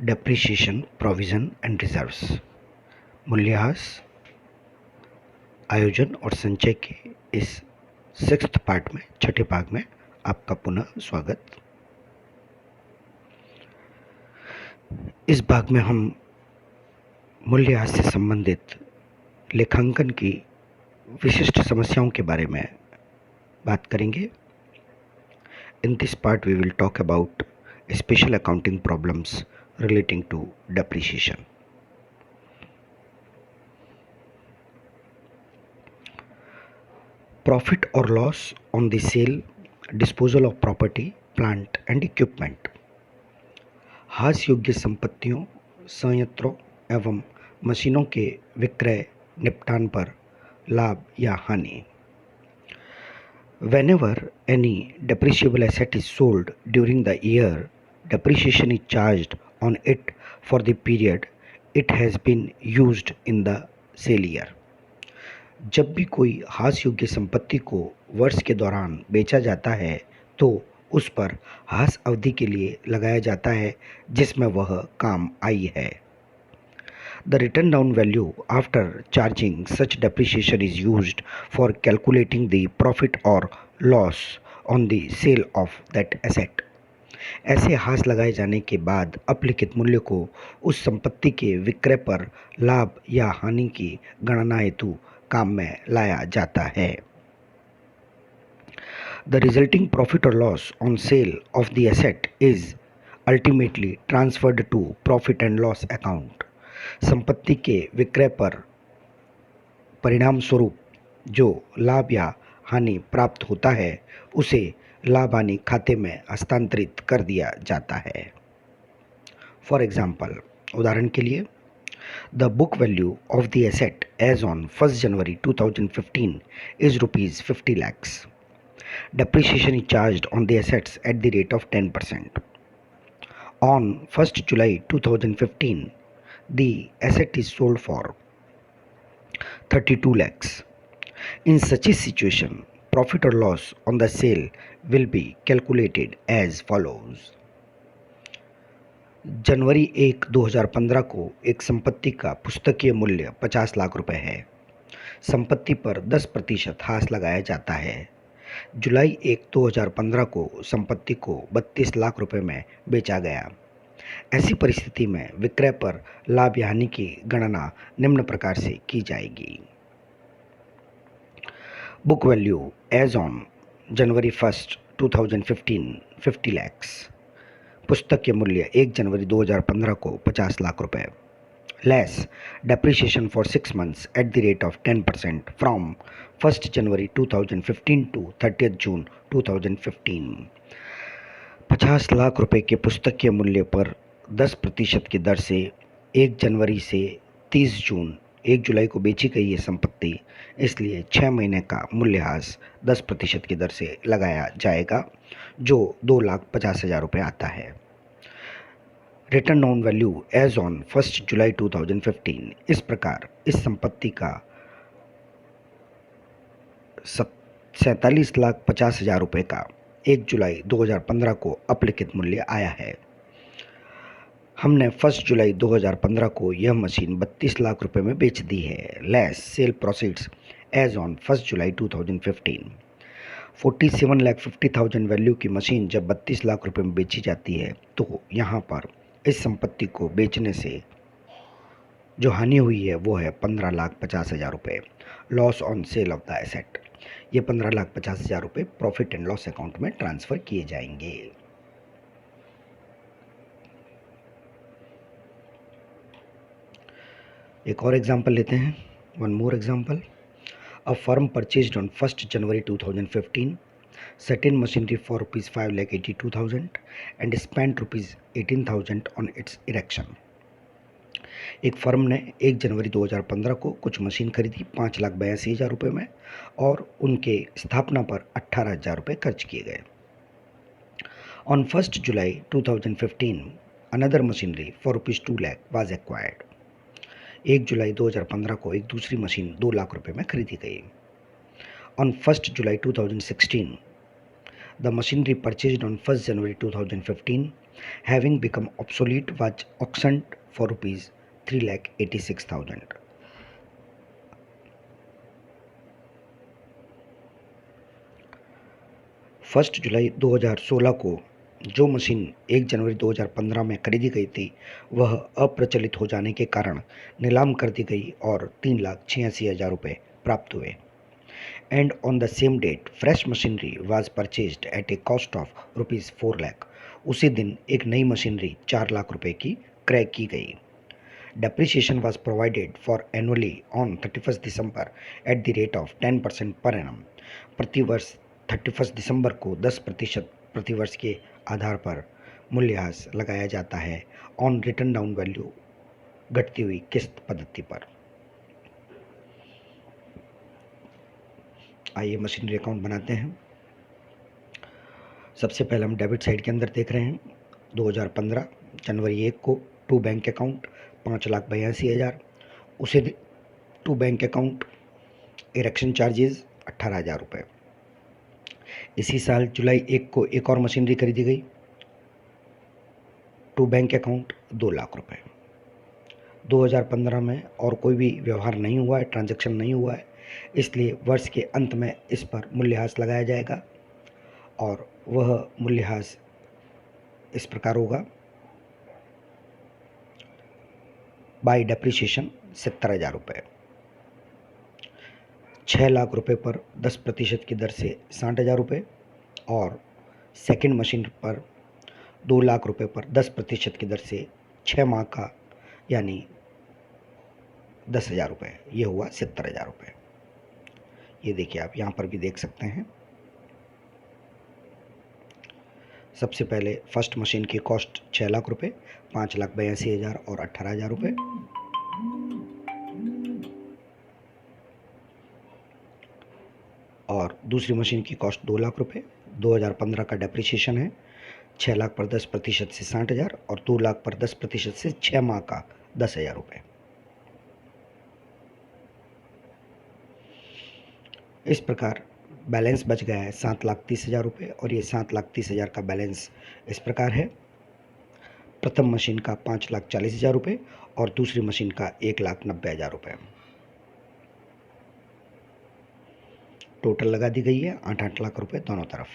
Depreciation provision and reserves. मूल्यह्रास, आयोजन और संचय के इस सिक्स्थ पार्ट में, छठे भाग में आपका पुनः स्वागत। इस भाग में हम मूल्यह्रास से संबंधित लेखांकन की विशिष्ट समस्याओं के बारे में बात करेंगे। In this part we will talk about special accounting problems relating to depreciation. Profit or loss on the sale, disposal of property, plant and equipment. हास योग्य संपत्तियों, संयंत्रों एवं मशीनों के विक्रय, निपटान पर लाभ या हानि। Whenever any depreciable asset is sold during the year, depreciation is charged on it for the period it has been used in the sale year. जब भी कोई हास योग्य संपत्ति को वर्ष के दौरान बेचा जाता है तो उस पर हास अवधि के लिए लगाया जाता है जिसमें वह काम आई है। The written down value after charging such depreciation is used for calculating the profit or loss on the sale of that asset. ऐसे हास लगाए जाने के बाद अपलिखित मूल्य को उस संपत्ति के विक्रय पर लाभ या हानि की गणना हेतु काम में लाया जाता है। The resulting profit or loss on sale of the asset is ultimately transferred to profit and loss account. संपत्ति के विक्रय पर परिणाम स्वरूप जो लाभ या हानि प्राप्त होता है उसे लाभ हानि खाते में हस्तांतरित कर दिया जाता है। फॉर एग्जाम्पल, उदाहरण के लिए, the book value of the asset as on 1 January 2015 is ₹50 lakhs. Depreciation is charged on the assets at the rate of 10%. On 1st July 2015, the asset is sold for 32 lakhs. In such a situation, profit or loss on the sale will be calculated as follows. जनवरी 1, 2015 को एक संपत्ति का पुस्तकीय मूल्य 50 लाख रुपए है। संपत्ति पर 10% हास लगाया जाता है। जुलाई 1, 2015 को संपत्ति को 32 लाख रुपए में बेचा गया। ऐसी परिस्थिति में विक्रय पर लाभ या हानि की गणना निम्न प्रकार से की जाएगी। Book value as on January 1, 2015 50 lakhs. पुस्तक के मूल्य 1 जनवरी 2015 को 50 लाख रुपए। Less depreciation for 6 months at the rate of 10% from 1 January 2015 to 30 June 2015। 50 lakh रुपए के पुस्तक के मूल्य पर 10% की दर से 1 जनवरी से 1 जुलाई को बेची गई ये संपत्ति, इसलिए 6 महीने का मूल्यह्रास 10% की दर से लगाया जाएगा जो 2,50,000 रुपये आता है। Written down value as on 1 July 2015। इस प्रकार इस संपत्ति का 47,50,000 रुपये का 1 जुलाई 2015 को अपलिखित मूल्य आया है। हमने 1 जुलाई 2015 को यह मशीन 32 लाख रुपए में बेच दी है। Less sale proceeds as on 1 July 2015। 47,50,000 value की मशीन जब 32 लाख रुपए में बेची जाती है तो यहाँ पर इस संपत्ति को बेचने से जो हानि हुई है वो है 15,50,000 रुपये। Loss on sale of the asset, ये 15,50,000 रुपये प्रॉफिट एंड लॉस अकाउंट में ट्रांसफ़र किए जाएंगे। एक और एग्जाम्पल लेते हैं। One more example. A firm purchased on 1 January 2015 certain machinery for ₹5,82,000 and spent ₹18,000 on its erection. एक फर्म ने 1 जनवरी 2015 को कुछ मशीन खरीदी 5,82,000 रुपये में और उनके स्थापना पर 18,000 रुपये खर्च किए गए। On 1 July 2015, another machinery for ₹2 lakh was acquired. 1 July 2015 को एक दूसरी मशीन 2 लाख रुपए में खरीदी गई। On 1 July 2016, the machinery purchased on 1 January 2015 having become obsolete, was auctioned for rupees 3,86,000. 1 जुलाई 2016 को जो मशीन 1 जनवरी 2015 में खरीदी गई थी वह अप्रचलित हो जाने के कारण नीलाम कर दी गई और 3,86,000 रुपये प्राप्त हुए। And on the same date, fresh machinery was purchased at a cost of rupees 4 lakh. उसी दिन एक नई मशीनरी 4 लाख रुपए की क्रय की गई। Depreciation was provided for annually on 31st December at the rate of 10% per annum. प्रतिवर्ष 31 दिसंबर को 10% प्रतिवर्ष के आधार पर मूल्यह्रास लगाया जाता है ऑन रिटर्न डाउन वैल्यू घटती हुई किस्त पद्धति पर। आइए मशीनरी अकाउंट बनाते हैं। सबसे पहले हम डेबिट साइड के अंदर देख रहे हैं 2015 जनवरी 1 को टू बैंक अकाउंट 5,82,000, उसे to bank account erection charges 18,000 रुपये। इसी साल जुलाई 1 को एक और मशीनरी खरीदी गई टू बैंक अकाउंट 2 लाख रुपये। 2015 में और कोई भी व्यवहार नहीं हुआ है, ट्रांजैक्शन नहीं हुआ है, इसलिए वर्ष के अंत में इस पर मूल्यह्रास लगाया जाएगा और वह मूल्यह्रास इस प्रकार होगा। बाय डेप्रिसिएशन 70,000 रुपये। 6 लाख रुपये पर 10% की दर से 60,000 रुपये और सेकंड मशीन पर 2 लाख रुपये पर 10% की दर से 6 माह का यानी 10,000 रुपये, ये हुआ 70,000 रुपये। ये देखिए आप यहाँ पर भी देख सकते हैं। सबसे पहले फर्स्ट मशीन की कॉस्ट 6 लाख रुपये, 5,82,000 और 18,000 रुपये। और दूसरी मशीन की कॉस्ट 2 लाख रुपये। 2015 का डेप्रिसिएशन है। 6 लाख पर 10% से 60,000 और 2 लाख पर 10% से 6 माह का 10,000 रुपये। इस प्रकार बैलेंस बच गया है 7,30,000 रुपये और ये 7,30,000 का बैलेंस इस प्रकार है। प्रथम मशीन का 5,40,000 रुपये और दूसरी मशीन का 1,90,000 रुपये। टोटल लगा दी गई है 8-8 लाख रुपये दोनों तरफ।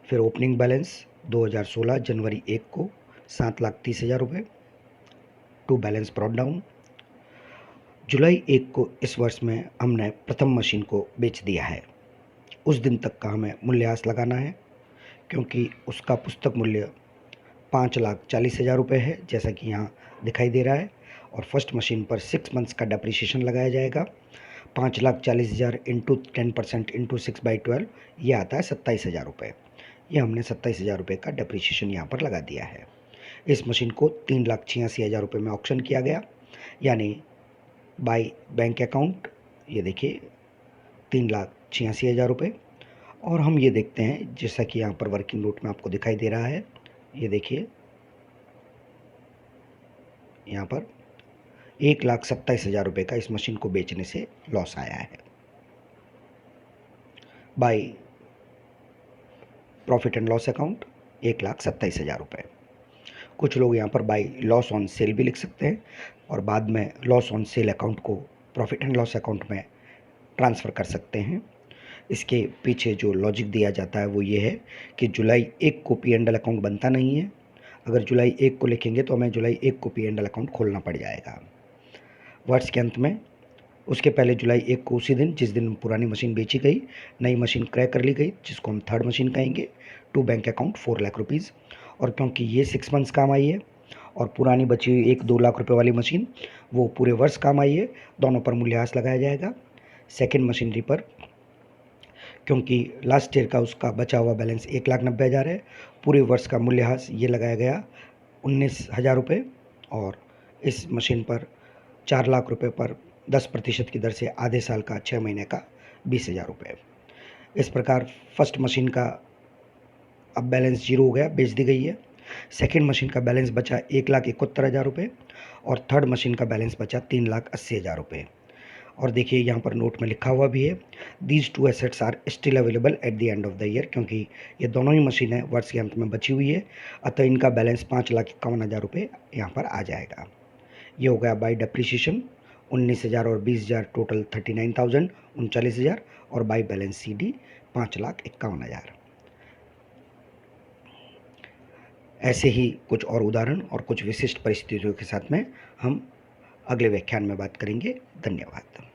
फिर ओपनिंग बैलेंस 2016 जनवरी 1 को 7,30,000 रुपये टू बैलेंस ब्रॉट डाउन। जुलाई 1 को इस वर्ष में हमने प्रथम मशीन को बेच दिया है। उस दिन तक का हमें मूल्यह्रास लगाना है क्योंकि उसका पुस्तक मूल्य 5,40,000 रुपये है जैसा कि यहाँ दिखाई दे रहा है और फर्स्ट मशीन पर 6 मंथ्स का डेप्रिसिएशन लगाया जाएगा। 5,40,000 इंटू 10% इंटू 6/12 ये आता है 27,000 रुपये। ये हमने 27,000 रुपये का डेप्रिसिएशन यहाँ पर लगा दिया है। इस मशीन को 3,86,000 रुपये में ऑक्शन किया गया यानी बाय बैंक अकाउंट। ये देखिए 3,86,000 रुपये। और हम ये देखते हैं जैसा कि यहाँ पर वर्किंग नोट में आपको दिखाई दे रहा है, ये देखिए यहाँ पर 1,27,000 रुपये का इस मशीन को बेचने से लॉस आया है। By profit and loss account 1,27,000 रुपये। कुछ लोग यहाँ पर बाय लॉस ऑन सेल भी लिख सकते हैं और बाद में लॉस ऑन सेल अकाउंट को प्रॉफिट एंड लॉस अकाउंट में ट्रांसफ़र कर सकते हैं। इसके पीछे जो लॉजिक दिया जाता है वो ये है कि जुलाई 1 को P&L अकाउंट बनता नहीं है। अगर जुलाई 1 को लिखेंगे तो हमें जुलाई 1 को P&L अकाउंट खोलना पड़ जाएगा वर्ष के अंत में। उसके पहले जुलाई 1 को उसी दिन जिस दिन पुरानी मशीन बेची गई नई मशीन क्रय कर ली गई जिसको हम थर्ड मशीन कहेंगे to bank account 4 lakh rupees. और क्योंकि ये 6 मंथ्स काम आई है और पुरानी बची हुई 1-2 लाख रुपए वाली मशीन वो पूरे वर्ष काम आई है, दोनों पर मूल्यह्रास लगाया जाएगा। सेकेंड मशीनरी पर क्योंकि लास्ट ईयर का उसका बचा हुआ बैलेंस 1,90,000 है, पूरे वर्ष का मूल्यह्रास ये लगाया गया 19,000 रुपये और इस मशीन पर 4 लाख रुपये पर 10% की दर से आधे साल का 6 महीने का 20,000 रुपये। इस प्रकार फर्स्ट मशीन का अब बैलेंस जीरो हो गया, बेच दी गई है। सेकेंड मशीन का बैलेंस बचा 1,71,000 रुपये और थर्ड मशीन का बैलेंस बचा 3,80,000 रुपये। और देखिए यहाँ पर नोट में लिखा हुआ भी है, these two assets are still available at the end of the year, क्योंकि ये दोनों ही मशीनें वर्ष के अंत में बची हुई है, अतः इनका बैलेंस 5,51,000 रुपये यहाँ पर आ जाएगा। ये हो गया बाई डेप्रिसिएशन 19,000 और 20,000, टोटल 39,000 39,000, और बाई बैलेंस सी डी 5,51,000। ऐसे ही कुछ और उदाहरण और कुछ विशिष्ट परिस्थितियों के साथ में हम अगले व्याख्यान में बात करेंगे। धन्यवाद।